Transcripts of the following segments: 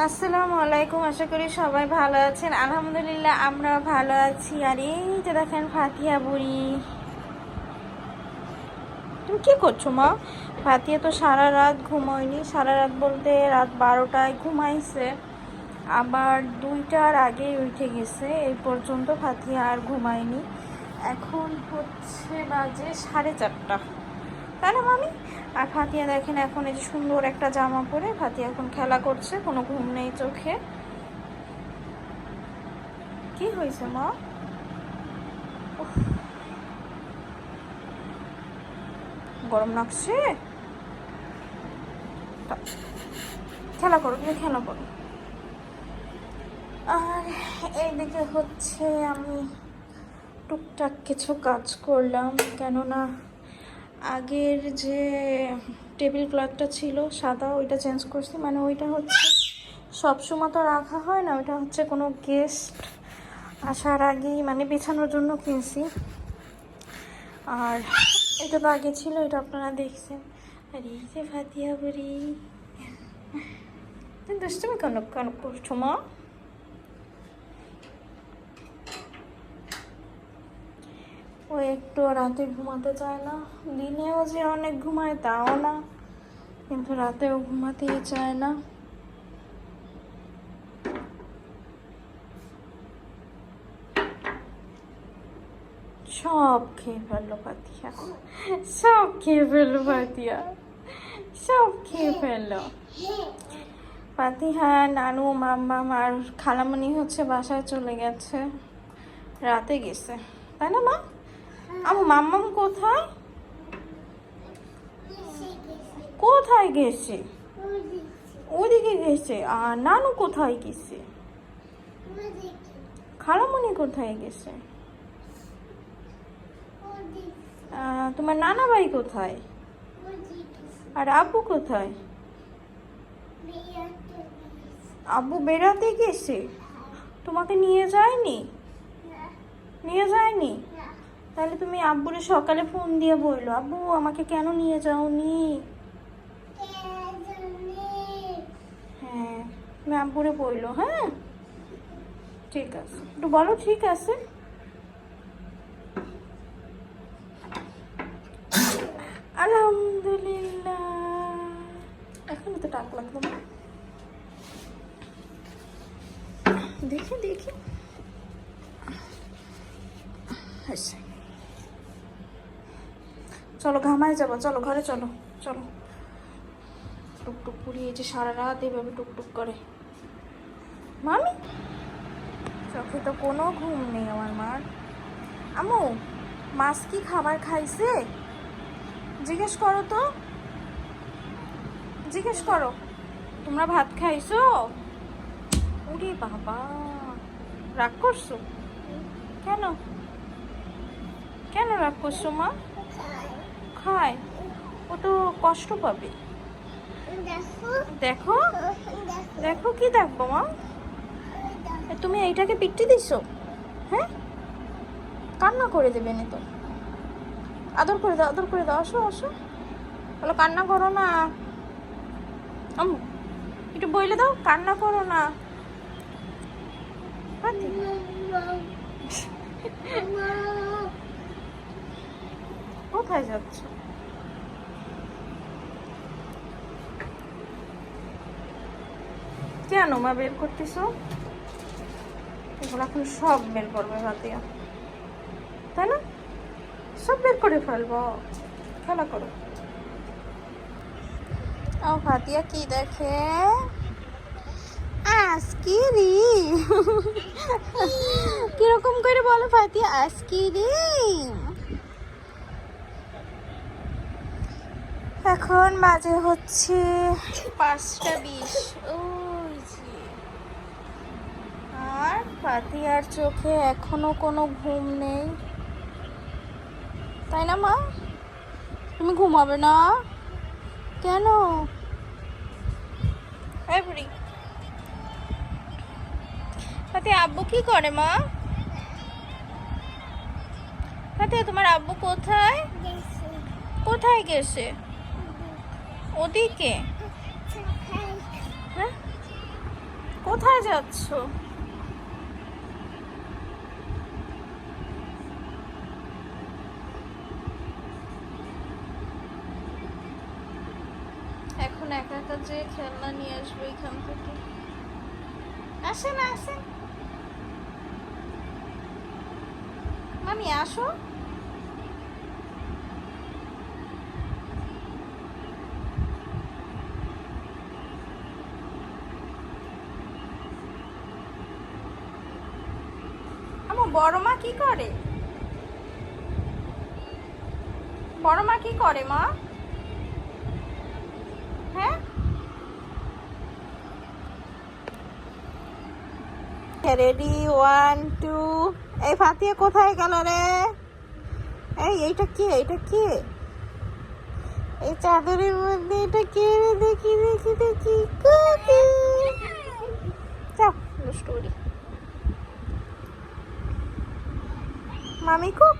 আসসালামু আলাইকুম। আশা করি সবাই ভালো আছেন। আলহামদুলিল্লাহ আমরা ভালো আছি। আর এই যে দেখেন ফাতিহা বুড়ি, তুমি কি করছো মা? ফাতিহা তো সারা রাত ঘুমায়নি। সারা রাত বলতে রাত 12টায় ঘুমাইছে, আবার 2টার আগেই উঠে গেছে। এই পর্যন্ত ফাতিহা আর ঘুমায়নি। এখন হচ্ছে বাজে 4:30, তাই না মামি? আর ফাতিহা দেখেন এখন এই যে সুন্দর একটা জামা পরে ফাতিহা এখন খেলা করছে, কোনো ঘুম নেই চোখে। কি হয়েছে মা? উফ, গরম লাগছে? খেলা করো, তুমি খেলা করো। আর এইদিকে হচ্ছে আমি টুকটাক কিছু কাজ করলাম, কেননা আগের যে টেবিল ক্লথটা ছিল সাদা, ওইটা চেঞ্জ করছি। মানে ওইটা হচ্ছে সবসময় তো রাখা হয় না, ওইটা হচ্ছে কোনো গেস্ট আসার আগেই মানে বিছানোর জন্য কিনছি। আর এটা তো আগে ছিল, এটা আপনারা দেখছেন। আর এই যে ফাতিহা বুড়ি, দুষ্টুমি কেন কেন করছো মা? ও একটু রাতে ঘুমাতে চায় না। দিনেও যে অনেক ঘুমায় তাও না, কিন্তু রাতেও ঘুমাতেই চায় না। সব খেয়ে ফেললো ফাতিহা, সব খেয়ে ফেললো ফাতিহা, সব খেয়ে ফেললো ফাতিহা। নানু মাম্মাম আর খালামণি হচ্ছে বাসায় চলে গেছে, রাতে গেছে, তাই না মা? আমার মাম্মাম কোথায়? কোথায় গেছে? ওদিকে গেছে। আর নানু কোথায় গেছে? খালামণি কোথায় গেছে? তোমার নানা ভাই কোথায়? আর আব্বু কোথায়? আব্বু বেড়াতে গেছে, তোমাকে নিয়ে যায়নি? নিয়ে যায়নি? তাহলে তুমি আব্বুরে সকালে ফোন দিয়ে বললো, আব্বু আমাকে কেন নিয়ে যাওনি? হ্যাঁ, তুমি আব্বুরে বললো। হ্যাঁ ঠিক আছে, একটু বলো ঠিক আছে। আলহামদুলিল্লাহ। এখন তো টাক লাগলো না, দেখি দেখি। চলো ঘামায় যাবো, চলো ঘরে চলো। চলো, টুকটুক পুড়িয়ে যে সারা রাত এভাবে টুকটুক করে। মামি চোখে তো কোনো ঘুম নেই আমার মার। আমু, মাছ কি খাবার খাইছে? জিজ্ঞেস করো তো, জিজ্ঞেস করো। তোমরা ভাত খাইছো? ওরে বাবা, রাগ করছো কেন? কেন রাগ করছো মা? খায়, ও তো কষ্ট পাবে। দেখো দেখো, কি দেখবো মা? তুমি এইটাকে পিট্টি দিছো? হ্যাঁ, কান্না করে দেবে না তো। আদর করে দাও, আদর করে দাও। আসো আসো, বলো কান্না করো না। একটু বইলে দাও, কান্না করো না। কোথায় যাচ্ছ? কেন মা বের করতেছো? এগুলো এখন সব বের করবে ফাতিহা, তাই না? সব বের করে ফেলবো, খেলা করো। ও ফাতিহা কি দেখে? আইসক্রিম। কিরকম করে বলো ফাতিহা? আইসক্রিম। এখন বাজে হচ্ছে 5:20। ওই যে, আর ফাতিহার চোখে এখনো কোনো ঘুম নেই, তাই না মা? তুমি ঘুমাবে না কেন? এভরি ফাতিহা আব্বু কি করে মা? ফাতিহা তোমার আব্বু কোথায়? কোথায় গেছে? ওদিকে? হ্যাঁ, কোথায় যাচ্ছ? এখন একা একা যে খেলনা নিয়ে আসবো এখান থেকে। আসেন আসেন মামি, আসো। আমার বড় মা কি করে? বড় মা কি করে মা? হ্যাঁ, রেডি 1 2। এই ফাতিয়া কোথায় গেল রে? এইটা কি? এইটা কি? এই চাদরের মধ্যে এটা কে রে? দেখি দেখি দেখি। কুকি, যাও স্টোরি। মামি কুক,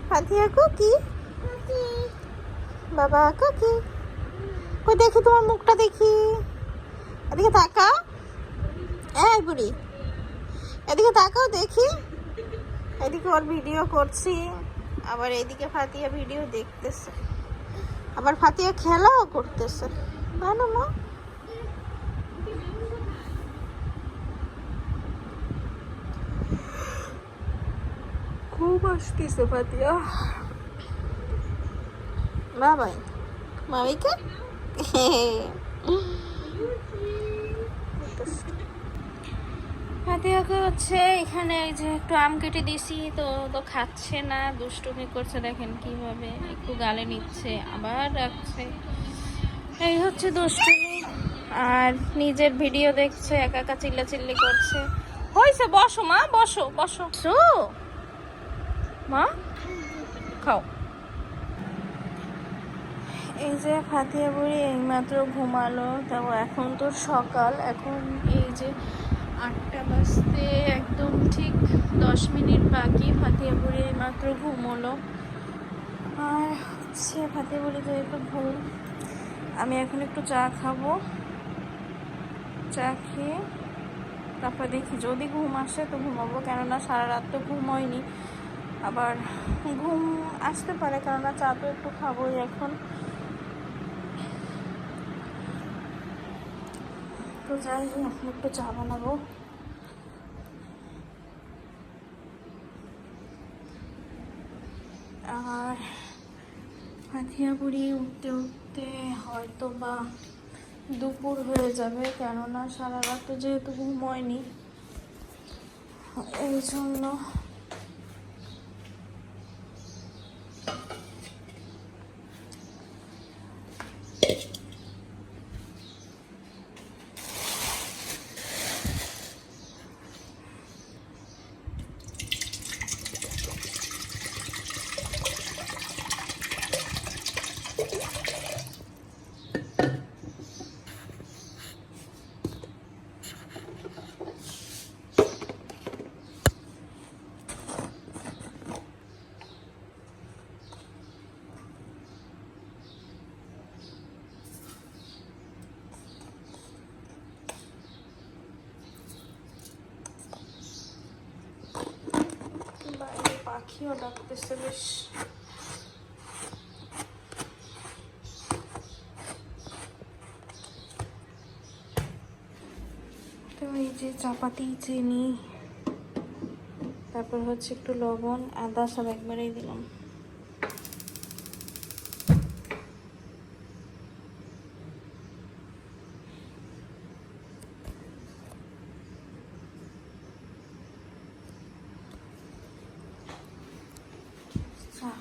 ফাতিয়া কুকি, বাবা কুকি। কই দেখি তোমার মুখটা দেখি। এদিকে তাকাও। এই বুড়ি, এদিকে তাকাও দেখি। এদিকে ওর ভিডিও করছি, আবার এদিকে ফাতিয়া ভিডিও দেখতেছে, আবার ফাতিয়া খেলাও করতেছে। ভালো মা। খুব আসতেছে ফাতিয়া। বাবাই মামিকে ফাতিয়াকে হচ্ছে এখানে এই যে একটু আম কেটে দিছি, তো তো খাচ্ছে না, দুষ্টুমি করছে। দেখেন কিভাবে একটু গালে নিচ্ছে আবার রাখছে। এই হচ্ছে দুষ্টুমি। আর নিজের ভিডিও দেখছে, একা একা চিল্লাচিল্লি করছে। হয়েছে, বসো মা, বসো বসো মা, খাও। এই যে ফাতিয়া বুড়ি এইমাত্র ঘুমালো, তাও এখন তো সকাল, এখন এই যে 8টা বাজতে একদম ঠিক 10 মিনিট বাকি। ফাতিয়া বুড়ি এইমাত্র ঘুমোলো। আর হচ্ছে ফাতিয়া বুড়ি তো একটু ঘুম। আমি এখন একটু চা খাবো, চা খেয়ে তারপর দেখি যদি ঘুম আসে তো ঘুমাবো, কেননা সারা রাত তো ঘুম হয়নি। আবার ঘুম আসতে পারে, কেননা চা তো একটু খাবোই এখন। তো যাই, এখন একটু চা বানাবো। আর ফাতিয়া বুড়ি উঠতে উঠতে হয়তো বা দুপুর হয়ে যাবে, কেননা সারা রাত তো যেহেতু ঘুম হয়নি, এই জন্য। পাখিও ডাকতেছে বেশ। তো এই যে চাপাতি, চিনি, তারপর হচ্ছে একটু লবণ, আদা সব একবারেই দিলাম।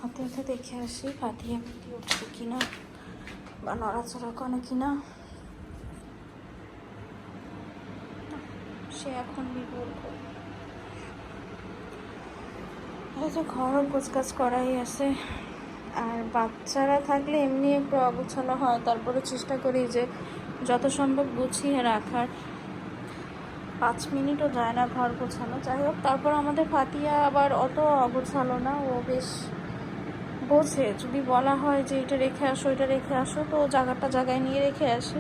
হাতে হাতে দেখে আসি ফাতিয়া ফুটি উঠছে কিনা বা নড়াচড়া করে কিনা। সে এখন বিপুল এই যে ঘরও গোছগাছ করাই আছে। আর বাচ্চারা থাকলে এমনি একটু অগুছানো হয়, তারপরে চেষ্টা করি যে যত সম্ভব গুছিয়ে রাখার। 5 মিনিটও যায় না ঘর গোছানো। যাই হোক, তারপর আমাদের ফাতিয়া আবার অত অগোছালো না, ও বেশ বোঝে। যদি বলা হয় যে এটা রেখে আসো, এটা রেখে আসো, তো জায়গাটা জায়গায় নিয়ে রেখে আসে।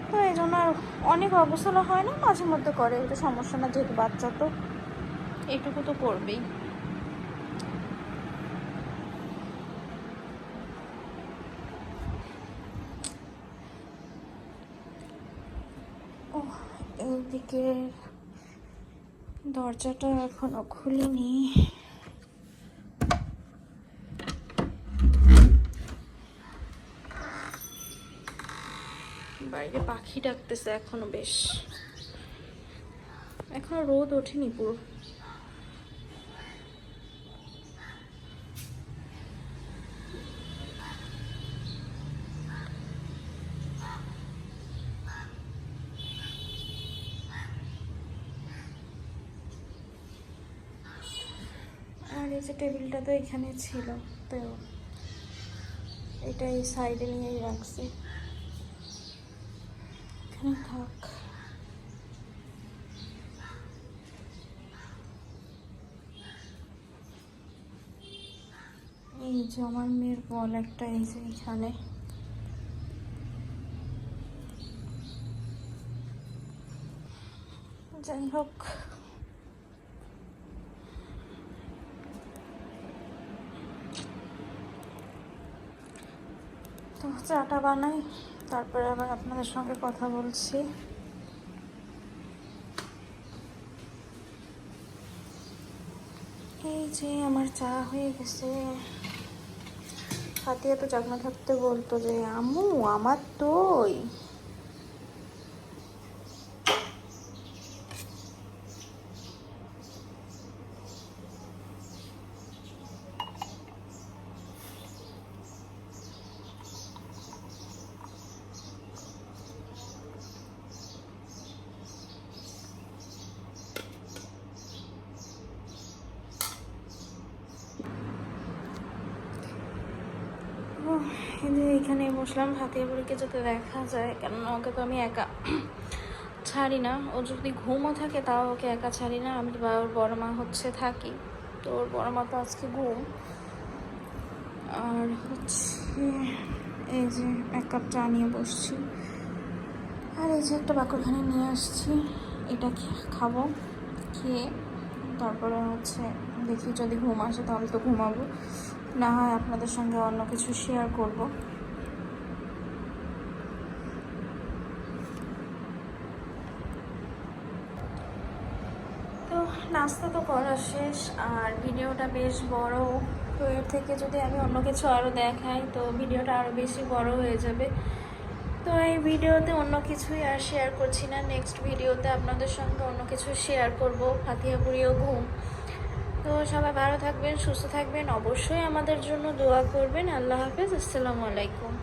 তো এই জন্য আর অনেক অবসলা হয় না, মাঝে মধ্যে করে, এটা সমস্যা না, যেহেতু বাচ্চা তো এইটুকু তো করবেই। ও, এইদিকে দরজাটা এখনো খুলিনি। বাইরে পাখি ডাকতেছে এখনো, বেশ এখনো রোদ ওঠেনি পুরো। আর এই যে টেবিলটা তো এখানে ছিল, তো এটা এই সাইডে নিয়েই রাখছি, এখানে থাক। এই যে আমার মেয়ের বল একটা, এই যে এখানে। যাই হোক, তো চাটা বানাই, তারপরে আবার আপনাদের সঙ্গে কথা বলছি। এই যে আমার চা হয়ে গেছে। ফাতিয়া তো জাগনা থাকতে বলতো যে আম্মু আমার দই। এখানে বসলাম, ফাতিয়া বুড়িকে যাতে দেখা যায়, কেননা ওকে তো আমি একা ছাড়ি না। ও যদি ঘুমও থাকে তাও ওকে একা ছাড়ি না, আমি তো ওর বড় মা হচ্ছে থাকি, তো ওর বড় মা তো আজকে ঘুম। আর হচ্ছে এই যে 1 কাপ চা নিয়ে বসছি, আর এই যে একটা বাকরখানি নিয়ে আসছি, এটা খাবো, খেয়ে তারপরে হচ্ছে দেখি যদি ঘুম আসে তাহলে তো ঘুমাবো, না হয় আপনাদের সঙ্গে অন্য কিছু শেয়ার করব। তো নাস্তা তো করা শেষ, আর ভিডিওটা বেশ বড়, তো এর থেকে যদি আমি অন্য কিছু আরও দেখাই তো ভিডিওটা আরও বেশি বড় হয়ে যাবে। তো এই ভিডিওতে অন্য কিছুই আর শেয়ার করছি না, নেক্সট ভিডিওতে আপনাদের সঙ্গে অন্য কিছু শেয়ার করব, ফাতিয়া বুড়িও ঘুম। তো সবাই ভালো থাকবেন, সুস্থ থাকবেন, অবশ্যই আমাদের জন্য দোয়া করবেন। আল্লাহ হাফেজ, আসসালামু আলাইকুম।